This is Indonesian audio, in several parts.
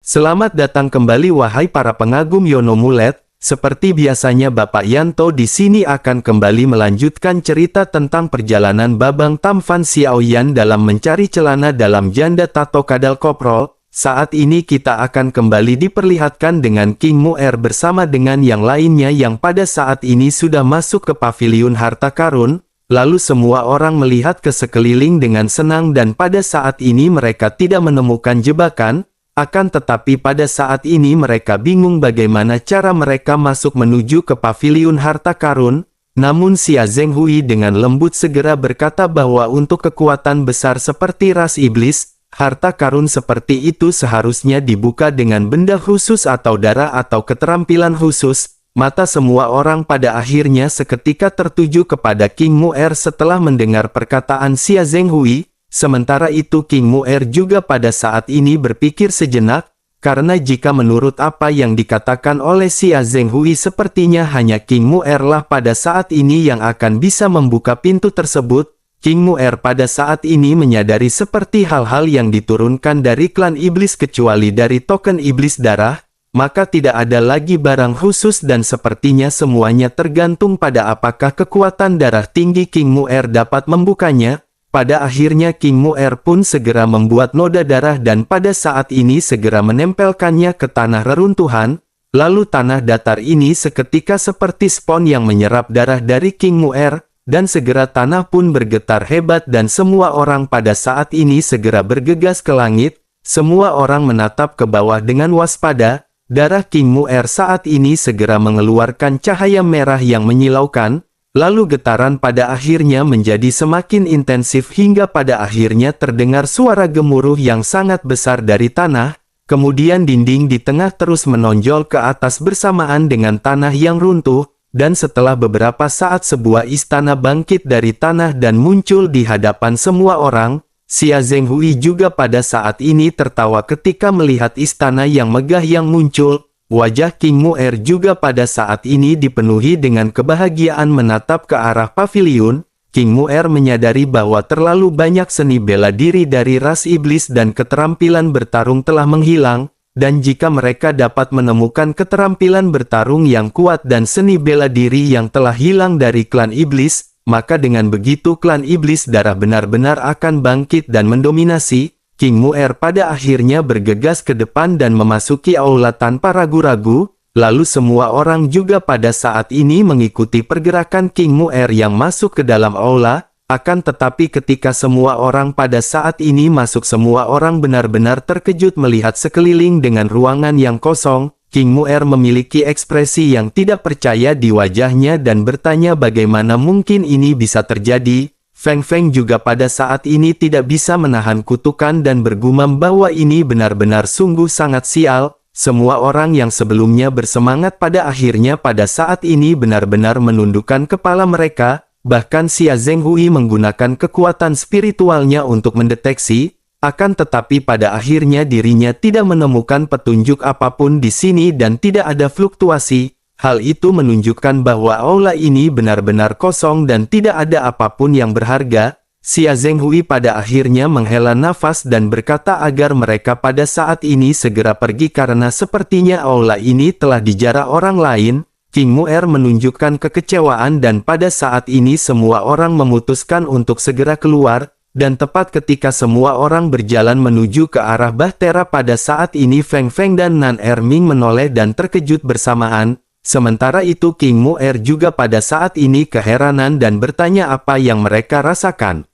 Selamat datang kembali wahai para pengagum Yonomulet. Seperti biasanya Bapak Yanto di sini akan kembali melanjutkan cerita tentang perjalanan Babang Tamfan Xiaoyan dalam mencari celana dalam janda tato kadal koprol. Saat ini kita akan kembali diperlihatkan dengan King Mu'er bersama dengan yang lainnya yang pada saat ini sudah masuk ke paviliun harta karun. Lalu semua orang melihat ke sekeliling dengan senang dan pada saat ini mereka tidak menemukan jebakan. Akan tetapi pada saat ini mereka bingung bagaimana cara mereka masuk menuju ke paviliun harta karun. Namun Xia Zhenghui dengan lembut segera berkata bahwa untuk kekuatan besar seperti ras iblis, harta karun seperti itu seharusnya dibuka dengan benda khusus atau darah atau keterampilan khusus. Mata semua orang pada akhirnya seketika tertuju kepada King Mu'er setelah mendengar perkataan Xia Zhenghui. Sementara itu King Mu'er juga pada saat ini berpikir sejenak, karena jika menurut apa yang dikatakan oleh Xia Zhenghui sepertinya hanya King Mu'er lah pada saat ini yang akan bisa membuka pintu tersebut. King Mu'er pada saat ini menyadari seperti hal-hal yang diturunkan dari klan iblis kecuali dari token iblis darah, maka tidak ada lagi barang khusus dan sepertinya semuanya tergantung pada apakah kekuatan darah tinggi King Mu'er dapat membukanya. Pada akhirnya King Mu'er pun segera membuat noda darah dan pada saat ini segera menempelkannya ke tanah reruntuhan. Lalu tanah datar ini seketika seperti spons yang menyerap darah dari King Mu'er, dan segera tanah pun bergetar hebat dan semua orang pada saat ini segera bergegas ke langit. Semua orang menatap ke bawah dengan waspada. Darah King Mu'er saat ini segera mengeluarkan cahaya merah yang menyilaukan. Lalu getaran pada akhirnya menjadi semakin intensif hingga pada akhirnya terdengar suara gemuruh yang sangat besar dari tanah. Kemudian dinding di tengah terus menonjol ke atas bersamaan dengan tanah yang runtuh. Dan setelah beberapa saat sebuah istana bangkit dari tanah dan muncul di hadapan semua orang. Xia Zhenghui juga pada saat ini tertawa ketika melihat istana yang megah yang muncul. Wajah King Mu'er juga pada saat ini dipenuhi dengan kebahagiaan menatap ke arah paviliun. King Mu'er menyadari bahwa terlalu banyak seni bela diri dari ras iblis dan keterampilan bertarung telah menghilang, dan jika mereka dapat menemukan keterampilan bertarung yang kuat dan seni bela diri yang telah hilang dari klan iblis, maka dengan begitu klan iblis darah benar-benar akan bangkit dan mendominasi. King Mu'er pada akhirnya bergegas ke depan dan memasuki aula tanpa ragu-ragu, lalu semua orang juga pada saat ini mengikuti pergerakan King Mu'er yang masuk ke dalam aula. Akan tetapi ketika semua orang pada saat ini masuk, semua orang benar-benar terkejut melihat sekeliling dengan ruangan yang kosong. King Mu'er memiliki ekspresi yang tidak percaya di wajahnya dan bertanya bagaimana mungkin ini bisa terjadi. Feng Feng juga pada saat ini tidak bisa menahan kutukan dan bergumam bahwa ini benar-benar sungguh sangat sial. Semua orang yang sebelumnya bersemangat pada akhirnya pada saat ini benar-benar menundukkan kepala mereka. Bahkan Xia Zhenghui menggunakan kekuatan spiritualnya untuk mendeteksi. Akan tetapi pada akhirnya dirinya tidak menemukan petunjuk apapun di sini dan tidak ada fluktuasi. Hal itu menunjukkan bahwa aula ini benar-benar kosong dan tidak ada apapun yang berharga. Xia Zhenghui pada akhirnya menghela nafas dan berkata agar mereka pada saat ini segera pergi karena sepertinya aula ini telah dijarah orang lain. King Mu'er menunjukkan kekecewaan dan pada saat ini semua orang memutuskan untuk segera keluar. Dan tepat ketika semua orang berjalan menuju ke arah Bahtera pada saat ini Feng Feng dan Nan Erming menoleh dan terkejut bersamaan. Sementara itu King Mu'er juga pada saat ini keheranan dan bertanya apa yang mereka rasakan.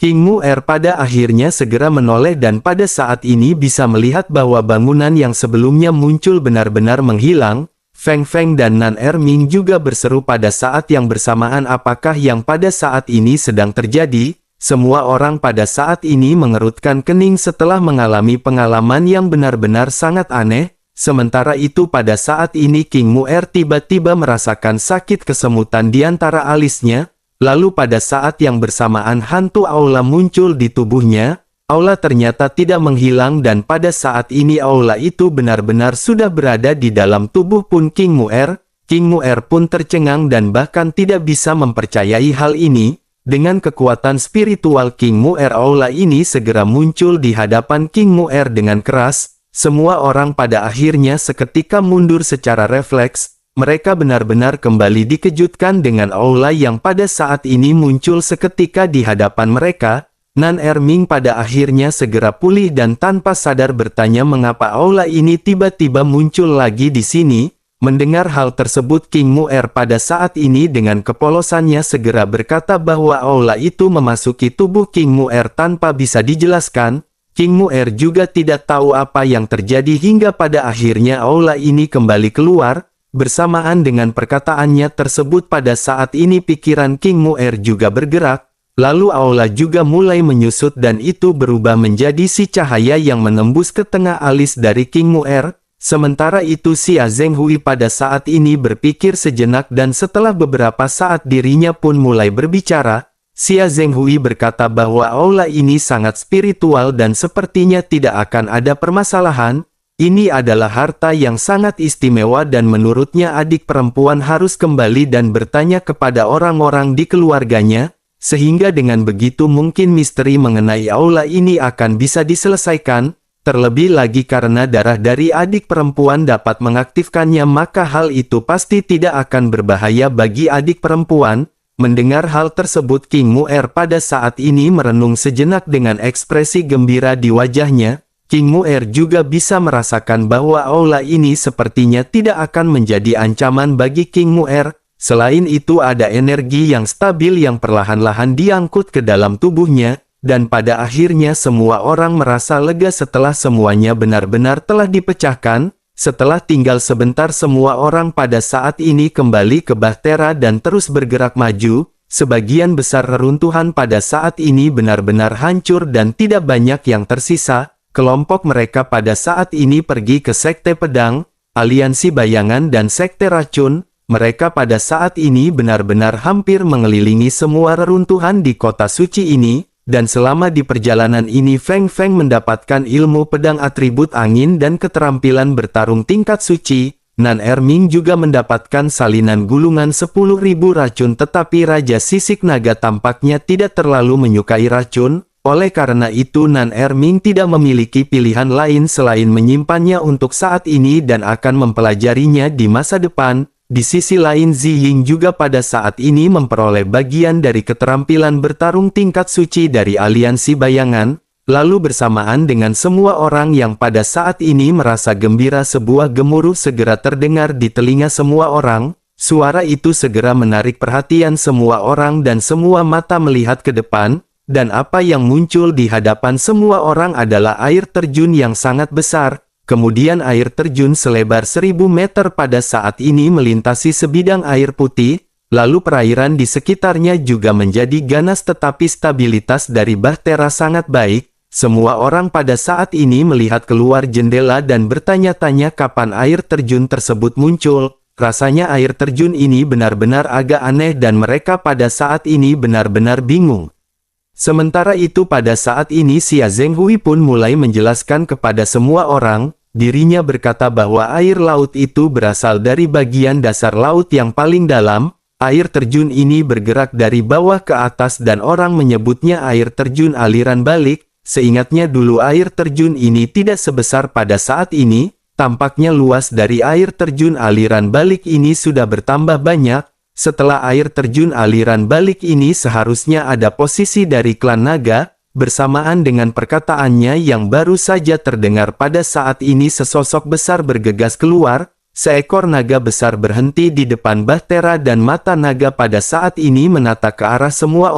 King Mu'er pada akhirnya segera menoleh dan pada saat ini bisa melihat bahwa bangunan yang sebelumnya muncul benar-benar menghilang. Feng Feng dan Nan Erming juga berseru pada saat yang bersamaan apakah yang pada saat ini sedang terjadi. Semua orang pada saat ini mengerutkan kening setelah mengalami pengalaman yang benar-benar sangat aneh. Sementara itu pada saat ini King Mu'er tiba-tiba merasakan sakit kesemutan di antara alisnya, lalu pada saat yang bersamaan hantu aula muncul di tubuhnya. Aula ternyata tidak menghilang dan pada saat ini aula itu benar-benar sudah berada di dalam tubuh pun King Mu'er. King Mu'er pun tercengang dan bahkan tidak bisa mempercayai hal ini. Dengan kekuatan spiritual King Mu'er, aula ini segera muncul di hadapan King Mu'er dengan keras. semua orang pada akhirnya seketika mundur secara refleks. Mereka benar-benar kembali dikejutkan dengan aula yang pada saat ini muncul seketika di hadapan mereka. Nan Erming pada akhirnya segera pulih dan tanpa sadar bertanya mengapa aula ini tiba-tiba muncul lagi di sini. Mendengar hal tersebut, King Mu'er pada saat ini dengan kepolosannya segera berkata bahwa aula itu memasuki tubuh King Mu'er tanpa bisa dijelaskan. King Mu'er juga tidak tahu apa yang terjadi hingga pada akhirnya aula ini kembali keluar. Bersamaan dengan perkataannya tersebut pada saat ini pikiran King Mu'er juga bergerak. Lalu aula juga mulai menyusut dan itu berubah menjadi si cahaya yang menembus ke tengah alis dari King Mu'er. Sementara itu Xia Zhenghui pada saat ini berpikir sejenak dan setelah beberapa saat dirinya pun mulai berbicara. Xia Zhenghui berkata bahwa aula ini sangat spiritual dan sepertinya tidak akan ada permasalahan. Ini adalah harta yang sangat istimewa dan menurutnya adik perempuan harus kembali dan bertanya kepada orang-orang di keluarganya. Sehingga dengan begitu mungkin misteri mengenai aula ini akan bisa diselesaikan, terlebih lagi karena darah dari adik perempuan dapat mengaktifkannya maka hal itu pasti tidak akan berbahaya bagi adik perempuan. Mendengar hal tersebut King Mu'er pada saat ini merenung sejenak dengan ekspresi gembira di wajahnya. King Mu'er juga bisa merasakan bahwa aula ini sepertinya tidak akan menjadi ancaman bagi King Mu'er. Selain itu ada energi yang stabil yang perlahan-lahan diangkut ke dalam tubuhnya, dan pada akhirnya semua orang merasa lega setelah semuanya benar-benar telah dipecahkan. Setelah tinggal sebentar semua orang pada saat ini kembali ke Bahtera dan terus bergerak maju. Sebagian besar reruntuhan pada saat ini benar-benar hancur dan tidak banyak yang tersisa. Kelompok mereka pada saat ini pergi ke Sekte Pedang, Aliansi Bayangan dan Sekte Racun. Mereka pada saat ini benar-benar hampir mengelilingi semua reruntuhan di kota suci ini, dan selama di perjalanan ini Feng Feng mendapatkan ilmu pedang atribut angin dan keterampilan bertarung tingkat suci. Nan Erming juga mendapatkan salinan gulungan 10.000 racun tetapi Raja Sisik Naga tampaknya tidak terlalu menyukai racun. Oleh karena itu Nan Erming tidak memiliki pilihan lain selain menyimpannya untuk saat ini dan akan mempelajarinya di masa depan. Di sisi lain Zi Ying juga pada saat ini memperoleh bagian dari keterampilan bertarung tingkat suci dari Aliansi Bayangan. Lalu bersamaan dengan semua orang yang pada saat ini merasa gembira sebuah gemuruh segera terdengar di telinga semua orang. Suara itu segera menarik perhatian semua orang dan semua mata melihat ke depan. Dan apa yang muncul di hadapan semua orang adalah air terjun yang sangat besar. Kemudian air terjun selebar 1000 meter pada saat ini melintasi sebidang air putih, lalu perairan di sekitarnya juga menjadi ganas tetapi stabilitas dari Bahtera sangat baik. Semua orang pada saat ini melihat keluar jendela dan bertanya-tanya kapan air terjun tersebut muncul. Rasanya air terjun ini benar-benar agak aneh dan mereka pada saat ini benar-benar bingung. Sementara itu pada saat ini Xia Zhenghui pun mulai menjelaskan kepada semua orang, dirinya berkata bahwa air laut itu berasal dari bagian dasar laut yang paling dalam, air terjun ini bergerak dari bawah ke atas dan orang menyebutnya air terjun aliran balik, seingatnya dulu air terjun ini tidak sebesar pada saat ini, tampaknya luas dari air terjun aliran balik ini sudah bertambah banyak. Setelah air terjun aliran balik ini seharusnya ada posisi dari klan naga, bersamaan dengan perkataannya yang baru saja terdengar pada saat ini sesosok besar bergegas keluar, seekor naga besar berhenti di depan Bahtera dan mata naga pada saat ini menata ke arah semua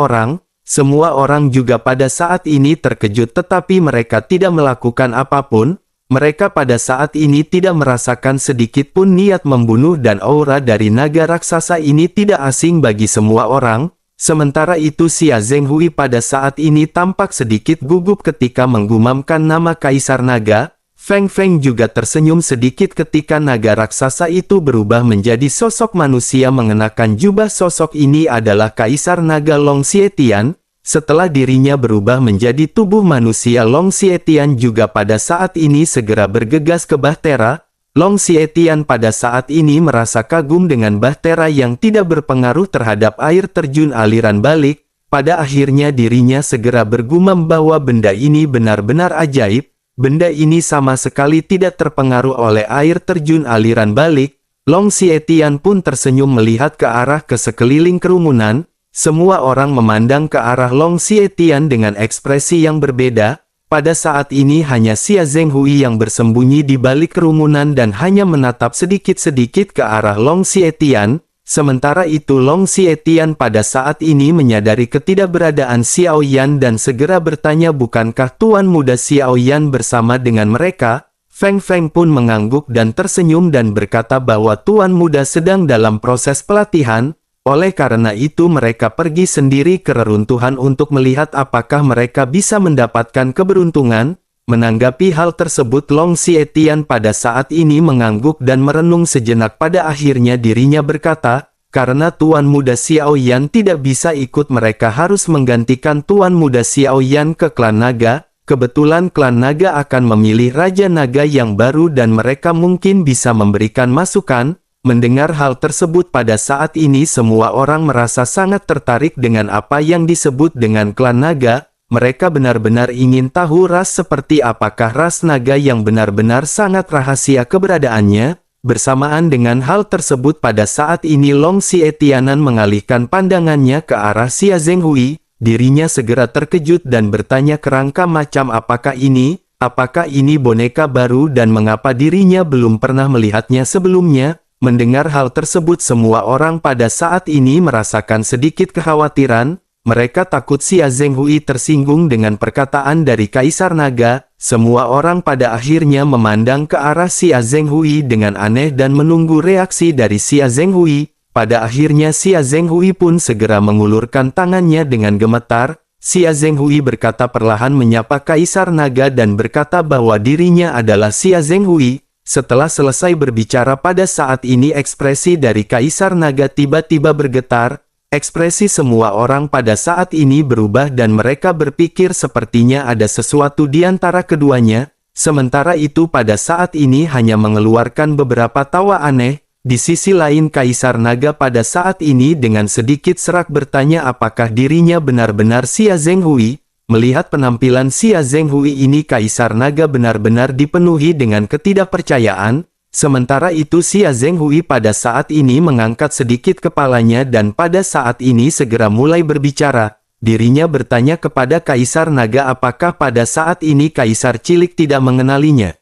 orang juga pada saat ini terkejut tetapi mereka tidak melakukan apapun. Mereka pada saat ini tidak merasakan sedikit pun niat membunuh dan aura dari naga raksasa ini tidak asing bagi semua orang. Sementara itu Xia Zhenghui pada saat ini tampak sedikit gugup ketika menggumamkan nama Kaisar Naga. Feng Feng juga tersenyum sedikit ketika naga raksasa itu berubah menjadi sosok manusia mengenakan jubah. Sosok ini adalah Kaisar Naga Long Xietian. Setelah dirinya berubah menjadi tubuh manusia, Long Xietian juga pada saat ini segera bergegas ke Bahtera. Long Xietian pada saat ini merasa kagum dengan Bahtera yang tidak berpengaruh terhadap air terjun aliran balik. Pada akhirnya dirinya segera bergumam bahwa benda ini benar-benar ajaib. Benda ini sama sekali tidak terpengaruh oleh air terjun aliran balik. Long Xietian pun tersenyum melihat ke arah ke sekeliling kerumunan. Semua orang memandang ke arah Long Xietian dengan ekspresi yang berbeda. Pada saat ini hanya Xia Zhenghui yang bersembunyi di balik kerumunan dan hanya menatap sedikit-sedikit ke arah Long Xietian. Sementara itu Long Xietian pada saat ini menyadari ketidakberadaan Xiao Yan dan segera bertanya, bukankah Tuan Muda Xiao Yan bersama dengan mereka? Feng Feng pun mengangguk dan tersenyum dan berkata bahwa Tuan Muda sedang dalam proses pelatihan, oleh karena itu mereka pergi sendiri ke reruntuhan untuk melihat apakah mereka bisa mendapatkan keberuntungan. Menanggapi hal tersebut Long Xietian pada saat ini mengangguk dan merenung sejenak. Pada akhirnya dirinya berkata, karena Tuan Muda Xiao Yan tidak bisa ikut, mereka harus menggantikan Tuan Muda Xiao Yan ke klan naga. Kebetulan klan naga akan memilih Raja Naga yang baru dan mereka mungkin bisa memberikan masukan. Mendengar hal tersebut pada saat ini semua orang merasa sangat tertarik dengan apa yang disebut dengan klan naga. Mereka benar-benar ingin tahu ras seperti apakah ras naga yang benar-benar sangat rahasia keberadaannya. Bersamaan dengan hal tersebut pada saat ini Long Xietianan mengalihkan pandangannya ke arah Xia Zhenghui. Dirinya segera terkejut dan bertanya, kerangka macam apakah ini? Apakah ini boneka baru dan mengapa dirinya belum pernah melihatnya sebelumnya? Mendengar hal tersebut semua orang pada saat ini merasakan sedikit kekhawatiran. Mereka takut Xia Zhenghui tersinggung dengan perkataan dari Kaisar Naga. Semua orang pada akhirnya memandang ke arah Xia Zhenghui dengan aneh dan menunggu reaksi dari Xia Zhenghui. Pada akhirnya Xia Zhenghui pun segera mengulurkan tangannya dengan gemetar. Xia Zhenghui berkata perlahan menyapa Kaisar Naga dan berkata bahwa dirinya adalah Xia Zhenghui. Setelah selesai berbicara pada saat ini ekspresi dari Kaisar Naga tiba-tiba bergetar. Ekspresi semua orang pada saat ini berubah dan mereka berpikir sepertinya ada sesuatu di antara keduanya. Sementara itu pada saat ini hanya mengeluarkan beberapa tawa aneh. Di sisi lain Kaisar Naga pada saat ini dengan sedikit serak bertanya apakah dirinya benar-benar Xia Zhenghui. Melihat penampilan Xia Zhenghui ini Kaisar Naga benar-benar dipenuhi dengan ketidakpercayaan. Sementara itu Xia Zhenghui pada saat ini mengangkat sedikit kepalanya dan pada saat ini segera mulai berbicara. Dirinya bertanya kepada Kaisar Naga apakah pada saat ini Kaisar Cilik tidak mengenalinya.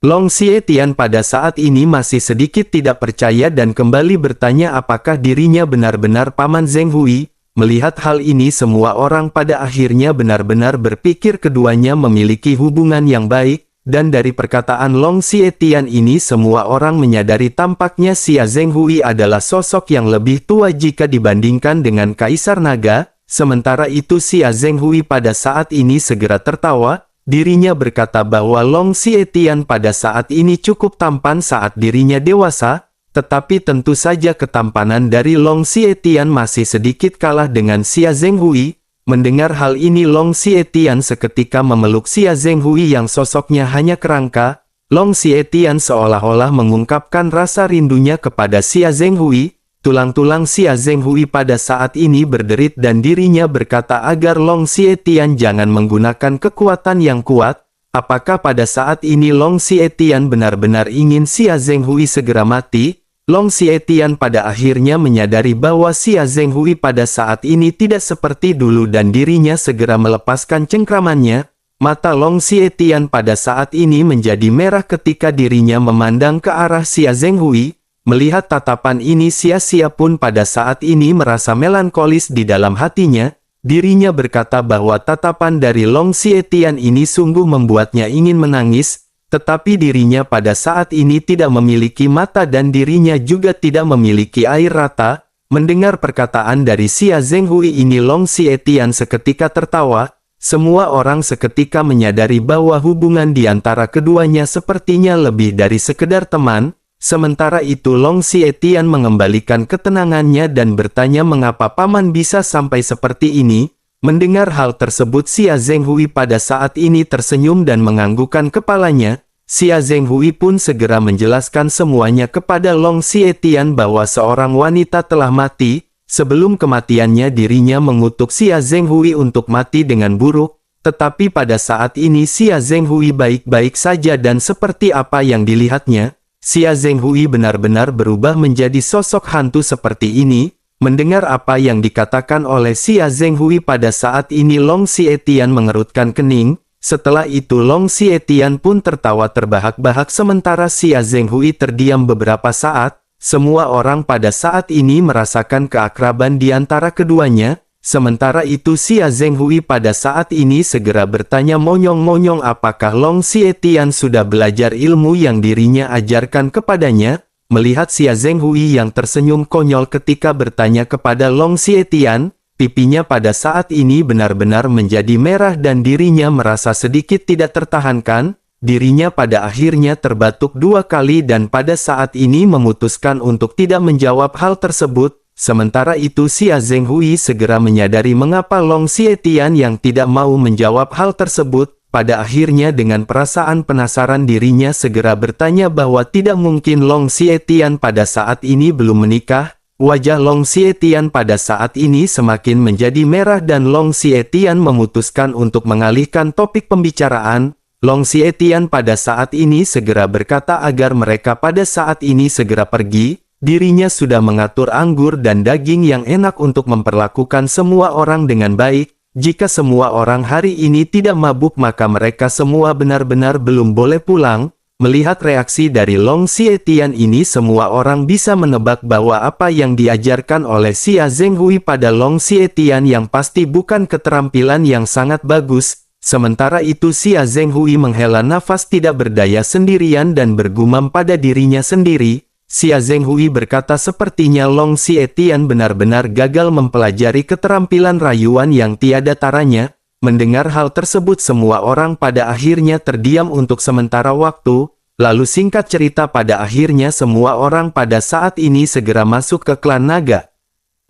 Long Xietian pada saat ini masih sedikit tidak percaya dan kembali bertanya apakah dirinya benar-benar Paman Zhenghui. Melihat hal ini semua orang pada akhirnya benar-benar berpikir keduanya memiliki hubungan yang baik. Dan dari perkataan Long Xietian ini semua orang menyadari tampaknya Xia Zhenghui adalah sosok yang lebih tua jika dibandingkan dengan Kaisar Naga. Sementara itu Xia Zhenghui pada saat ini segera tertawa. Dirinya berkata bahwa Long Xietian pada saat ini cukup tampan saat dirinya dewasa. Tetapi tentu saja ketampanan dari Long Xietian masih sedikit kalah dengan Xia Zhenghui. Mendengar hal ini Long Xietian seketika memeluk Xia Zhenghui yang sosoknya hanya kerangka. Long Xietian seolah-olah mengungkapkan rasa rindunya kepada Xia Zhenghui. Tulang-tulang Xia Zhenghui pada saat ini berderit dan dirinya berkata agar Long Xietian jangan menggunakan kekuatan yang kuat. Apakah pada saat ini Long Xietian benar-benar ingin Xia Zhenghui segera mati? Long Xietian pada akhirnya menyadari bahwa Xia Zhenghui pada saat ini tidak seperti dulu dan dirinya segera melepaskan cengkramannya. Mata Long Xietian pada saat ini menjadi merah ketika dirinya memandang ke arah Xia Zhenghui. Melihat tatapan ini Xia pun pada saat ini merasa melankolis di dalam hatinya. Dirinya berkata bahwa tatapan dari Long Xietian ini sungguh membuatnya ingin menangis. Tetapi dirinya pada saat ini tidak memiliki mata dan dirinya juga tidak memiliki air mata. Mendengar perkataan dari Xia Zhenghui ini Long Xietian seketika tertawa. Semua orang seketika menyadari bahwa hubungan di antara keduanya sepertinya lebih dari sekedar teman. Sementara itu Long Xietian mengembalikan ketenangannya dan bertanya mengapa paman bisa sampai seperti ini. Mendengar hal tersebut Xia Zhenghui pada saat ini tersenyum dan menganggukkan kepalanya. Xia Zhenghui pun segera menjelaskan semuanya kepada Long Xietian bahwa seorang wanita telah mati. Sebelum kematiannya dirinya mengutuk Xia Zhenghui untuk mati dengan buruk. Tetapi pada saat ini Xia Zhenghui baik-baik saja dan seperti apa yang dilihatnya, Xia Zhenghui benar-benar berubah menjadi sosok hantu seperti ini. Mendengar apa yang dikatakan oleh Xia Zhenghui pada saat ini Long Xietian mengerutkan kening. Setelah itu Long Xietian pun tertawa terbahak-bahak sementara Xia Zhenghui terdiam beberapa saat. Semua orang pada saat ini merasakan keakraban di antara keduanya. Sementara itu Xia Zhenghui pada saat ini segera bertanya monyong-monyong apakah Long Xietian sudah belajar ilmu yang dirinya ajarkan kepadanya. Melihat Xia Zhenghui yang tersenyum konyol ketika bertanya kepada Long Xietian, pipinya pada saat ini benar-benar menjadi merah dan dirinya merasa sedikit tidak tertahankan. Dirinya pada akhirnya terbatuk 2 kali dan pada saat ini memutuskan untuk tidak menjawab hal tersebut. Sementara itu Xia Zhenghui segera menyadari mengapa Long Xietian yang tidak mau menjawab hal tersebut. Pada akhirnya dengan perasaan penasaran dirinya segera bertanya bahwa tidak mungkin Long Xietian pada saat ini belum menikah. Wajah Long Xietian pada saat ini semakin menjadi merah dan Long Xietian memutuskan untuk mengalihkan topik pembicaraan. Long Xietian pada saat ini segera berkata agar mereka pada saat ini segera pergi. Dirinya sudah mengatur anggur dan daging yang enak untuk memperlakukan semua orang dengan baik. Jika semua orang hari ini tidak mabuk maka mereka semua benar-benar belum boleh pulang. Melihat reaksi dari Long Xietian ini semua orang bisa menebak bahwa apa yang diajarkan oleh Xia Zhenghui pada Long Xietian yang pasti bukan keterampilan yang sangat bagus. Sementara itu Xia Zhenghui menghela nafas tidak berdaya sendirian dan bergumam pada dirinya sendiri. Xia Zhenghui berkata sepertinya Long Xietian benar-benar gagal mempelajari keterampilan rayuan yang tiada taranya. Mendengar hal tersebut semua orang pada akhirnya terdiam untuk sementara waktu. Lalu singkat cerita pada akhirnya semua orang pada saat ini segera masuk ke klan naga.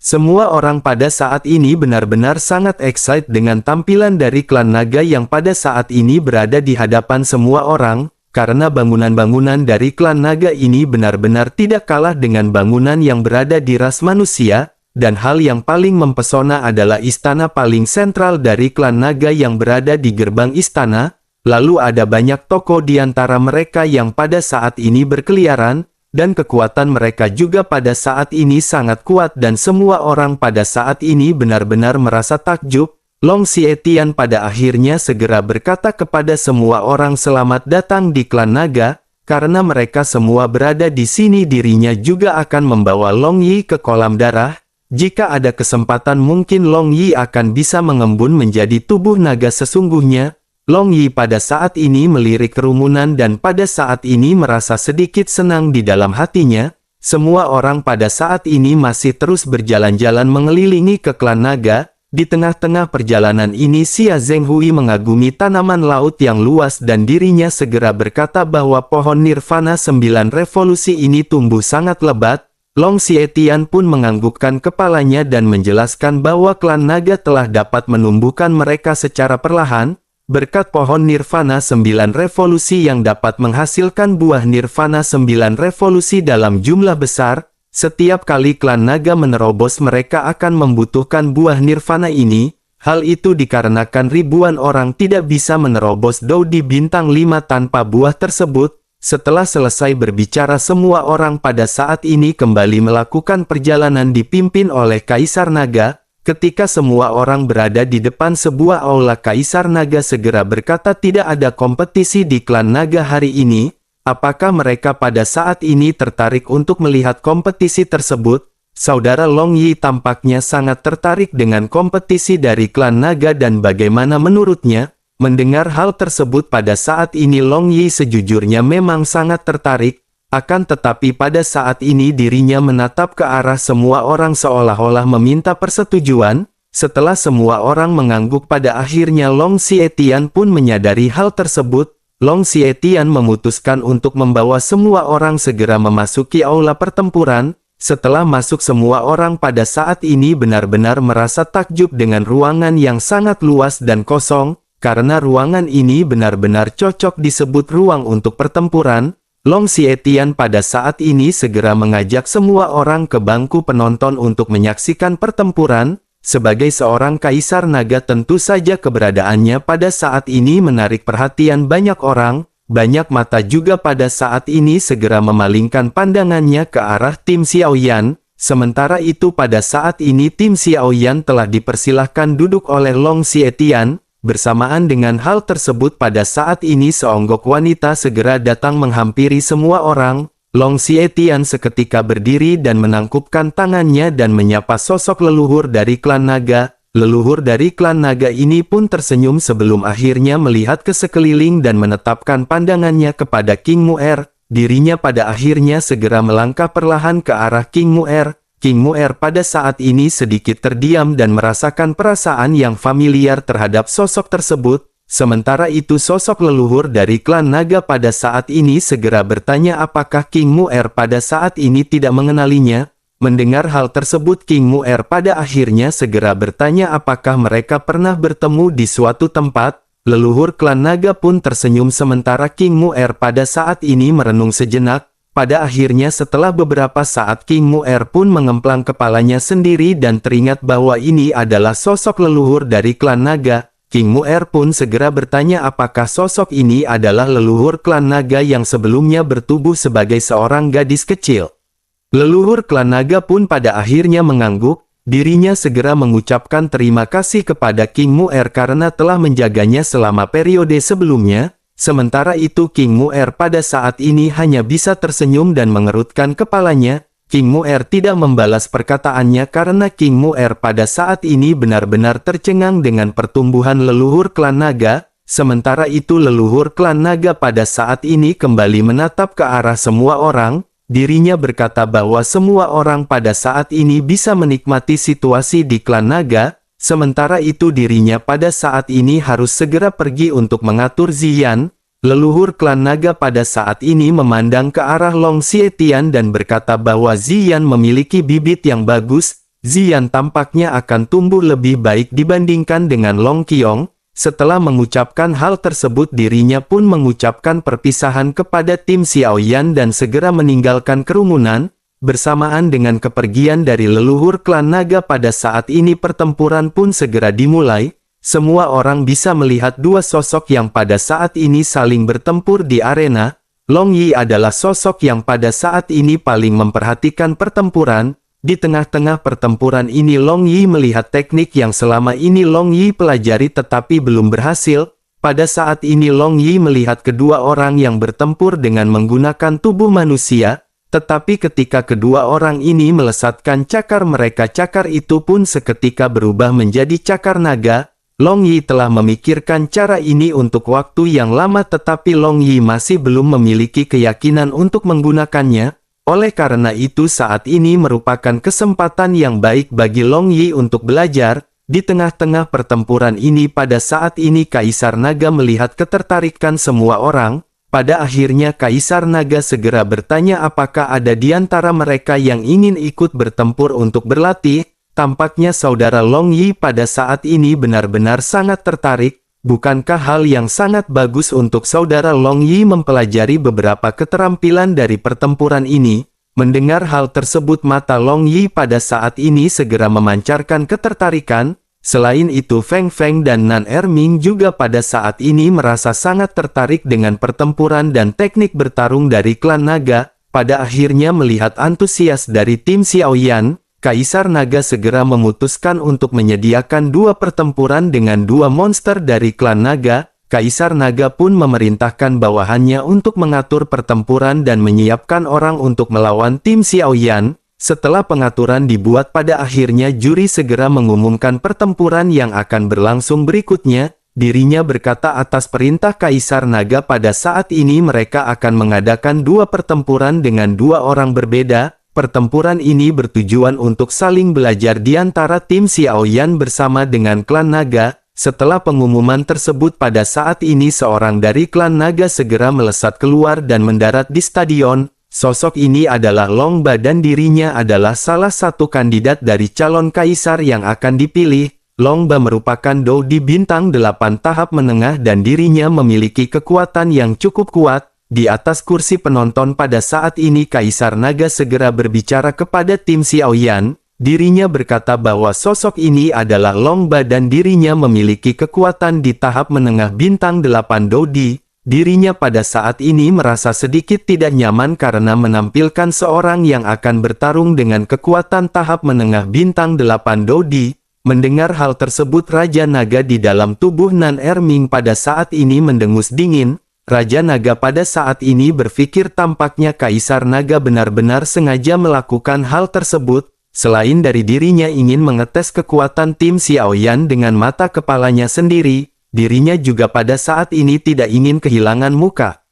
Semua orang pada saat ini benar-benar sangat excited dengan tampilan dari klan naga yang pada saat ini berada di hadapan semua orang. Karena bangunan-bangunan dari klan naga ini benar-benar tidak kalah dengan bangunan yang berada di ras manusia, dan hal yang paling mempesona adalah istana paling sentral dari klan naga yang berada di gerbang istana, lalu ada banyak toko di antara mereka yang pada saat ini berkeliaran, dan kekuatan mereka juga pada saat ini sangat kuat dan semua orang pada saat ini benar-benar merasa takjub. Long Xietian pada akhirnya segera berkata kepada semua orang selamat datang di klan naga, karena mereka semua berada di sini dirinya juga akan membawa Long Yi ke kolam darah. Jika ada kesempatan mungkin Long Yi akan bisa mengembun menjadi tubuh naga sesungguhnya. Long Yi pada saat ini melirik kerumunan dan pada saat ini merasa sedikit senang di dalam hatinya. Semua orang pada saat ini masih terus berjalan-jalan mengelilingi ke klan naga. Di tengah-tengah perjalanan ini Xia Zhenghui mengagumi tanaman laut yang luas dan dirinya segera berkata bahwa pohon nirvana 9 revolusi ini tumbuh sangat lebat. Long Xietian pun menganggukkan kepalanya dan menjelaskan bahwa klan naga telah dapat menumbuhkan mereka secara perlahan. Berkat pohon nirvana 9 revolusi yang dapat menghasilkan buah nirvana 9 revolusi dalam jumlah besar. Setiap kali klan naga menerobos mereka akan membutuhkan buah nirvana ini. Hal itu dikarenakan ribuan orang tidak bisa menerobos Daudi bintang 5 tanpa buah tersebut. Setelah selesai berbicara semua orang pada saat ini kembali melakukan perjalanan dipimpin oleh Kaisar Naga. Ketika semua orang berada di depan sebuah aula Kaisar Naga segera berkata tidak ada kompetisi di klan naga hari ini. Apakah mereka pada saat ini tertarik untuk melihat kompetisi tersebut? Saudara Long Yi tampaknya sangat tertarik dengan kompetisi dari klan naga dan bagaimana menurutnya? Mendengar hal tersebut pada saat ini Long Yi sejujurnya memang sangat tertarik. Akan tetapi pada saat ini dirinya menatap ke arah semua orang seolah-olah meminta persetujuan. Setelah semua orang mengangguk pada akhirnya Long Xietian pun menyadari hal tersebut. Long Xietian memutuskan untuk membawa semua orang segera memasuki aula pertempuran. Setelah masuk semua orang pada saat ini benar-benar merasa takjub dengan ruangan yang sangat luas dan kosong. Karena ruangan ini benar-benar cocok disebut ruang untuk pertempuran. Long Xietian pada saat ini segera mengajak semua orang ke bangku penonton untuk menyaksikan pertempuran. sebagai seorang kaisar naga tentu saja keberadaannya pada saat ini menarik perhatian banyak orang. Banyak mata juga pada saat ini segera memalingkan pandangannya ke arah tim Xiaoyan. Sementara itu pada saat ini tim Xiaoyan telah dipersilahkan duduk oleh Long Xietian. Bersamaan dengan hal tersebut pada saat ini seonggok wanita segera datang menghampiri semua orang. Long Xietian seketika berdiri dan menangkupkan tangannya dan menyapa sosok leluhur dari klan naga. Leluhur dari klan naga ini pun tersenyum sebelum akhirnya melihat ke sekeliling dan menetapkan pandangannya kepada King Mu'er. Dirinya pada akhirnya segera melangkah perlahan ke arah King Mu'er. King Mu'er pada saat ini sedikit terdiam dan merasakan perasaan yang familiar terhadap sosok tersebut. Sementara itu sosok leluhur dari klan naga pada saat ini segera bertanya apakah King Mu'er pada saat ini tidak mengenalinya. Mendengar hal tersebut King Mu'er pada akhirnya segera bertanya apakah mereka pernah bertemu di suatu tempat. Leluhur klan naga pun tersenyum sementara King Mu'er pada saat ini merenung sejenak. Pada akhirnya setelah beberapa saat King Mu'er pun mengemplang kepalanya sendiri dan teringat bahwa ini adalah sosok leluhur dari klan naga. King Mu'er pun segera bertanya apakah sosok ini adalah leluhur klan naga yang sebelumnya bertubuh sebagai seorang gadis kecil. Leluhur klan naga pun pada akhirnya mengangguk, dirinya segera mengucapkan terima kasih kepada King Mu'er karena telah menjaganya selama periode sebelumnya. Sementara itu King Mu'er pada saat ini hanya bisa tersenyum dan mengerutkan kepalanya. King Mu'er tidak membalas perkataannya karena King Mu'er pada saat ini benar-benar tercengang dengan pertumbuhan leluhur klan naga. Sementara itu leluhur klan naga pada saat ini kembali menatap ke arah semua orang. Dirinya berkata bahwa semua orang pada saat ini bisa menikmati situasi di klan naga, sementara itu dirinya pada saat ini harus segera pergi untuk mengatur Ziyan. Leluhur klan naga pada saat ini memandang ke arah Long Xietian dan berkata bahwa Ziyan memiliki bibit yang bagus, Ziyan tampaknya akan tumbuh lebih baik dibandingkan dengan Long Qiong. Setelah mengucapkan hal tersebut dirinya pun mengucapkan perpisahan kepada tim Xiaoyan dan segera meninggalkan kerumunan. Bersamaan dengan kepergian dari leluhur klan naga pada saat ini pertempuran pun segera dimulai. Semua orang bisa melihat dua sosok yang pada saat ini saling bertempur di arena. Long Yi adalah sosok yang pada saat ini paling memperhatikan pertempuran. Di tengah-tengah pertempuran ini Long Yi melihat teknik yang selama ini Long Yi pelajari tetapi belum berhasil. Pada saat ini Long Yi melihat kedua orang yang bertempur dengan menggunakan tubuh manusia. Tetapi ketika kedua orang ini melesatkan cakar mereka, cakar itu pun seketika berubah menjadi cakar naga. Long Yi telah memikirkan cara ini untuk waktu yang lama tetapi Long Yi masih belum memiliki keyakinan untuk menggunakannya. Oleh karena itu saat ini merupakan kesempatan yang baik bagi Long Yi untuk belajar. Di tengah-tengah pertempuran ini pada saat ini Kaisar Naga melihat ketertarikan semua orang. Pada akhirnya Kaisar Naga segera bertanya apakah ada di antara mereka yang ingin ikut bertempur untuk berlatih. Tampaknya saudara Long Yi pada saat ini benar-benar sangat tertarik. Bukankah hal yang sangat bagus untuk saudara Long Yi mempelajari beberapa keterampilan dari pertempuran ini? Mendengar hal tersebut mata Long Yi pada saat ini segera memancarkan ketertarikan. Selain itu Feng Feng dan Nan Erming juga pada saat ini merasa sangat tertarik dengan pertempuran dan teknik bertarung dari klan naga. Pada akhirnya melihat antusias dari tim Xiaoyan, Kaisar Naga segera memutuskan untuk menyediakan dua pertempuran dengan dua monster dari klan naga. Kaisar Naga pun memerintahkan bawahannya untuk mengatur pertempuran dan menyiapkan orang untuk melawan tim Xiaoyan. Setelah pengaturan dibuat pada akhirnya juri segera mengumumkan pertempuran yang akan berlangsung berikutnya. Dirinya berkata atas perintah Kaisar Naga pada saat ini mereka akan mengadakan dua pertempuran dengan dua orang berbeda. Pertempuran ini bertujuan untuk saling belajar di antara tim Xiaoyan bersama dengan klan naga. Setelah pengumuman tersebut pada saat ini seorang dari klan naga segera melesat keluar dan mendarat di stadion. Sosok ini adalah Long Ba dan dirinya adalah salah satu kandidat dari calon kaisar yang akan dipilih. Long Ba merupakan Dou di bintang 8 tahap menengah dan dirinya memiliki kekuatan yang cukup kuat. Di atas kursi penonton pada saat ini Kaisar Naga segera berbicara kepada tim Xiaoyan. dirinya berkata bahwa sosok ini adalah Longba dan dirinya memiliki kekuatan di tahap menengah bintang 8 Dodi. Dirinya pada saat ini merasa sedikit tidak nyaman karena menampilkan seorang yang akan bertarung dengan kekuatan tahap menengah bintang 8 Dodi. Mendengar hal tersebut, Raja Naga di dalam tubuh Nan Erming pada saat ini mendengus dingin. Raja Naga pada saat ini berpikir tampaknya Kaisar Naga benar-benar sengaja melakukan hal tersebut. Selain dari dirinya ingin mengetes kekuatan tim Xiaoyan dengan mata kepalanya sendiri, dirinya juga pada saat ini tidak ingin kehilangan muka.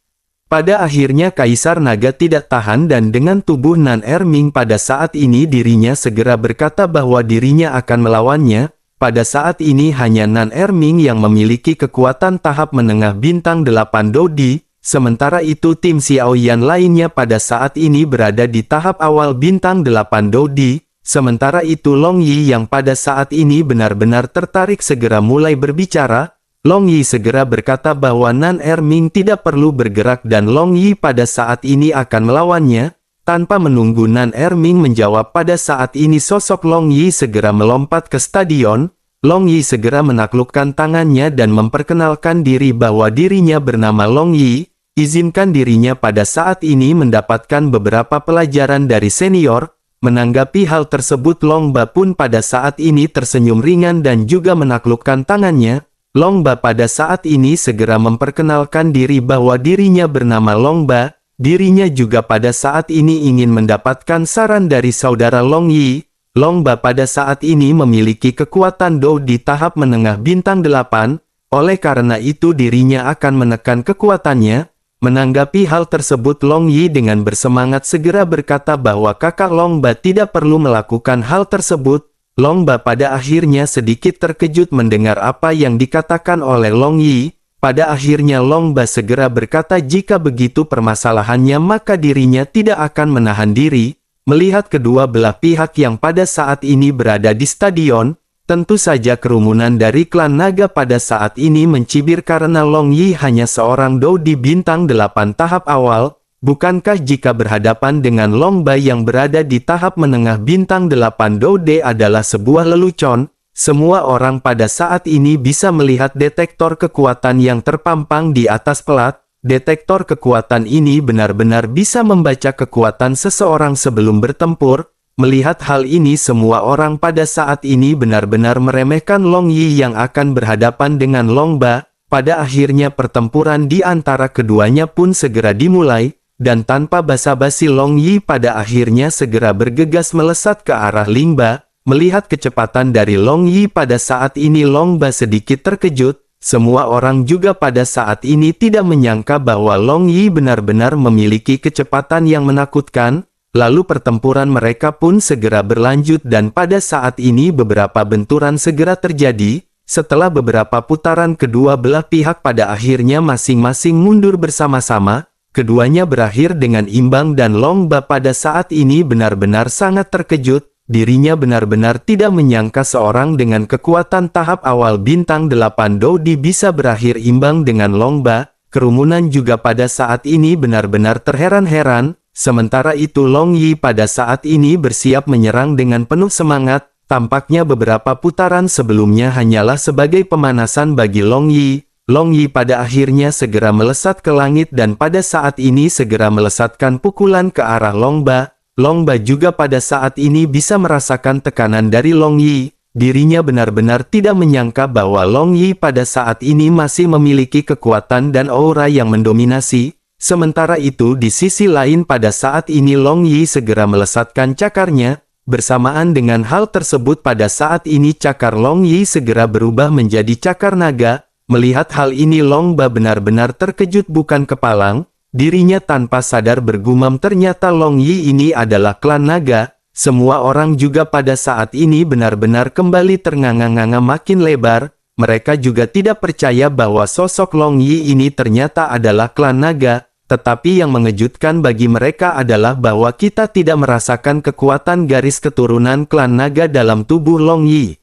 Pada akhirnya Kaisar Naga tidak tahan dan dengan tubuh Nan Erming pada saat ini dirinya segera berkata bahwa dirinya akan melawannya. Pada saat ini hanya Nan Erming yang memiliki kekuatan tahap menengah bintang 8 Dodi, sementara itu tim Xiaoyan lainnya pada saat ini berada di tahap awal bintang 8 Dodi. Sementara itu Long Yi yang pada saat ini benar-benar tertarik segera mulai berbicara. Long Yi segera berkata bahwa Nan Erming tidak perlu bergerak dan Long Yi pada saat ini akan melawannya. Tanpa menunggu Nan Erming menjawab, pada saat ini sosok Long Yi segera melompat ke stadion. Long Yi segera menaklukkan tangannya dan memperkenalkan diri bahwa dirinya bernama Long Yi. Izinkan dirinya pada saat ini mendapatkan beberapa pelajaran dari senior. Menanggapi hal tersebut, Longba pun pada saat ini tersenyum ringan dan juga menaklukkan tangannya. Longba pada saat ini segera memperkenalkan diri bahwa dirinya bernama Longba. Dirinya juga pada saat ini ingin mendapatkan saran dari saudara Long Yi. Longba pada saat ini memiliki kekuatan Do di tahap menengah bintang 8, oleh karena itu dirinya akan menekan kekuatannya. Menanggapi hal tersebut, Long Yi dengan bersemangat segera berkata bahwa kakak Longba tidak perlu melakukan hal tersebut. Longba pada akhirnya sedikit terkejut mendengar apa yang dikatakan oleh Long Yi. Pada akhirnya Longba segera berkata jika begitu permasalahannya maka dirinya tidak akan menahan diri. Melihat kedua belah pihak yang pada saat ini berada di stadion, tentu saja kerumunan dari klan naga pada saat ini mencibir karena Long Yi hanya seorang Do di bintang 8 tahap awal. Bukankah jika berhadapan dengan Longba yang berada di tahap menengah bintang 8 Do D adalah sebuah lelucon? Semua orang pada saat ini bisa melihat detektor kekuatan yang terpampang di atas pelat. Detektor kekuatan ini benar-benar bisa membaca kekuatan seseorang sebelum bertempur. Melihat hal ini, semua orang pada saat ini benar-benar meremehkan Long Yi yang akan berhadapan dengan Longba. Pada akhirnya pertempuran di antara keduanya pun segera dimulai, dan tanpa basa-basi Long Yi pada akhirnya segera bergegas melesat ke arah Lingba. Melihat kecepatan dari Long Yi pada saat ini, Longba sedikit terkejut. Semua orang juga pada saat ini tidak menyangka bahwa Long Yi benar-benar memiliki kecepatan yang menakutkan. Lalu pertempuran mereka pun segera berlanjut dan pada saat ini beberapa benturan segera terjadi. Setelah beberapa putaran kedua belah pihak pada akhirnya masing-masing mundur bersama-sama. Keduanya berakhir dengan imbang dan Longba pada saat ini benar-benar sangat terkejut. Dirinya benar-benar tidak menyangka seorang dengan kekuatan tahap awal bintang 8 Dodi bisa berakhir imbang dengan Longba. Kerumunan juga pada saat ini benar-benar terheran-heran. Sementara itu Long Yi pada saat ini bersiap menyerang dengan penuh semangat. Tampaknya beberapa putaran sebelumnya hanyalah sebagai pemanasan bagi Long Yi. Long Yi pada akhirnya segera melesat ke langit dan pada saat ini segera melesatkan pukulan ke arah Longba. Longba juga pada saat ini bisa merasakan tekanan dari Long Yi. Dirinya benar-benar tidak menyangka bahwa Long Yi pada saat ini masih memiliki kekuatan dan aura yang mendominasi. Sementara itu di sisi lain pada saat ini Long Yi segera melesatkan cakarnya. Bersamaan dengan hal tersebut pada saat ini cakar Long Yi segera berubah menjadi cakar naga. Melihat hal ini Longba benar-benar terkejut bukan kepalang. Dirinya tanpa sadar bergumam ternyata Long Yi ini adalah klan naga. Semua orang juga pada saat ini benar-benar kembali ternganga-nganga makin lebar. Mereka juga tidak percaya bahwa sosok Long Yi ini ternyata adalah klan naga. Tetapi yang mengejutkan bagi mereka adalah bahwa kita tidak merasakan kekuatan garis keturunan klan naga dalam tubuh Long Yi.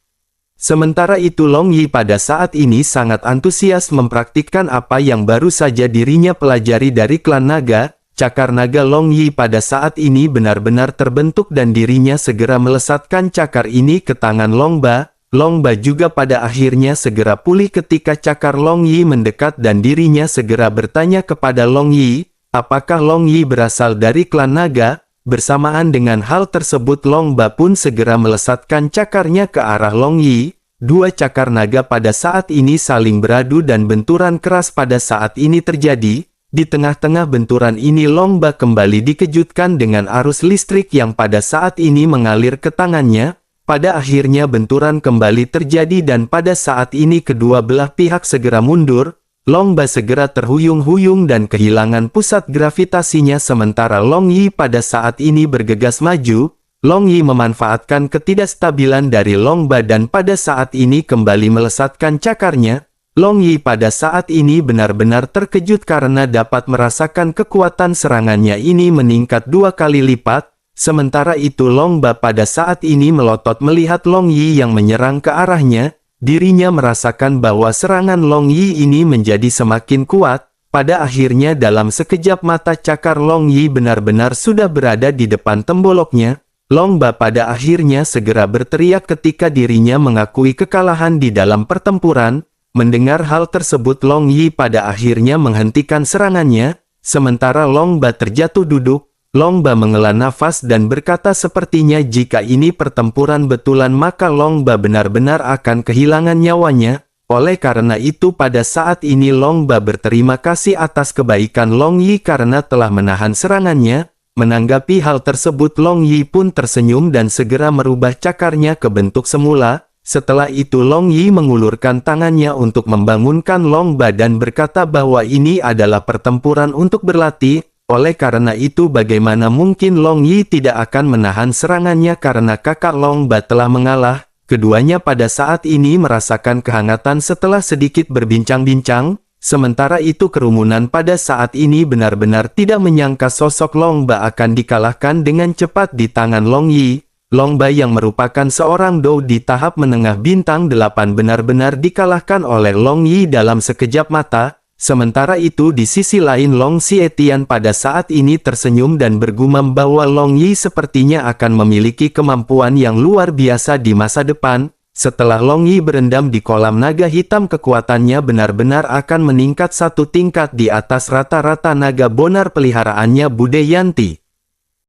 Sementara itu Long Yi pada saat ini sangat antusias mempraktikkan apa yang baru saja dirinya pelajari dari klan naga. cakar naga Long Yi pada saat ini benar-benar terbentuk dan dirinya segera melesatkan cakar ini ke tangan Long Ba. Long Ba juga pada akhirnya segera pulih ketika cakar Long Yi mendekat dan dirinya segera bertanya kepada Long Yi, apakah Long Yi berasal dari klan naga? Bersamaan dengan hal tersebut Long Ba pun segera melesatkan cakarnya ke arah Long Yi. Dua cakar naga pada saat ini saling beradu dan benturan keras pada saat ini terjadi. Di tengah-tengah benturan ini Long Ba kembali dikejutkan dengan arus listrik yang pada saat ini mengalir ke tangannya. Pada akhirnya benturan kembali terjadi dan pada saat ini kedua belah pihak segera mundur. Long Ba segera terhuyung-huyung dan kehilangan pusat gravitasinya sementara Long Yi pada saat ini bergegas maju. Long Yi memanfaatkan ketidakstabilan dari Long Ba dan pada saat ini kembali melesatkan cakarnya. Long Yi pada saat ini benar-benar terkejut karena dapat merasakan kekuatan serangannya ini meningkat 2 kali lipat. Sementara itu Long Ba pada saat ini melotot melihat Long Yi yang menyerang ke arahnya. Dirinya merasakan bahwa serangan Long Yi ini menjadi semakin kuat. Pada akhirnya dalam sekejap mata cakar Long Yi benar-benar sudah berada di depan temboloknya. Long Ba pada akhirnya segera berteriak ketika dirinya mengakui kekalahan di dalam pertempuran. Mendengar hal tersebut Long Yi pada akhirnya menghentikan serangannya. Sementara Long Ba terjatuh duduk. Long Ba menghela nafas dan berkata sepertinya jika ini pertempuran betulan maka Long Ba benar-benar akan kehilangan nyawanya. Oleh karena itu pada saat ini Long Ba berterima kasih atas kebaikan Long Yi karena telah menahan serangannya. Menanggapi hal tersebut Long Yi pun tersenyum dan segera merubah cakarnya ke bentuk semula. Setelah itu Long Yi mengulurkan tangannya untuk membangunkan Long Ba dan berkata bahwa ini adalah pertempuran untuk berlatih. Oleh karena itu bagaimana mungkin Long Yi tidak akan menahan serangannya karena kakak Long Ba telah mengalah. Keduanya pada saat ini merasakan kehangatan setelah sedikit berbincang-bincang. Sementara itu kerumunan pada saat ini benar-benar tidak menyangka sosok Long Ba akan dikalahkan dengan cepat di tangan Long Yi. Long Ba yang merupakan seorang Dou di tahap menengah bintang 8 benar-benar dikalahkan oleh Long Yi dalam sekejap mata. Sementara itu di sisi lain Long Xietian pada saat ini tersenyum dan bergumam bahwa Long Yi sepertinya akan memiliki kemampuan yang luar biasa di masa depan. Setelah Long Yi berendam di kolam naga hitam kekuatannya benar-benar akan meningkat 1 tingkat di atas rata-rata naga bonar peliharaannya Budeyanti.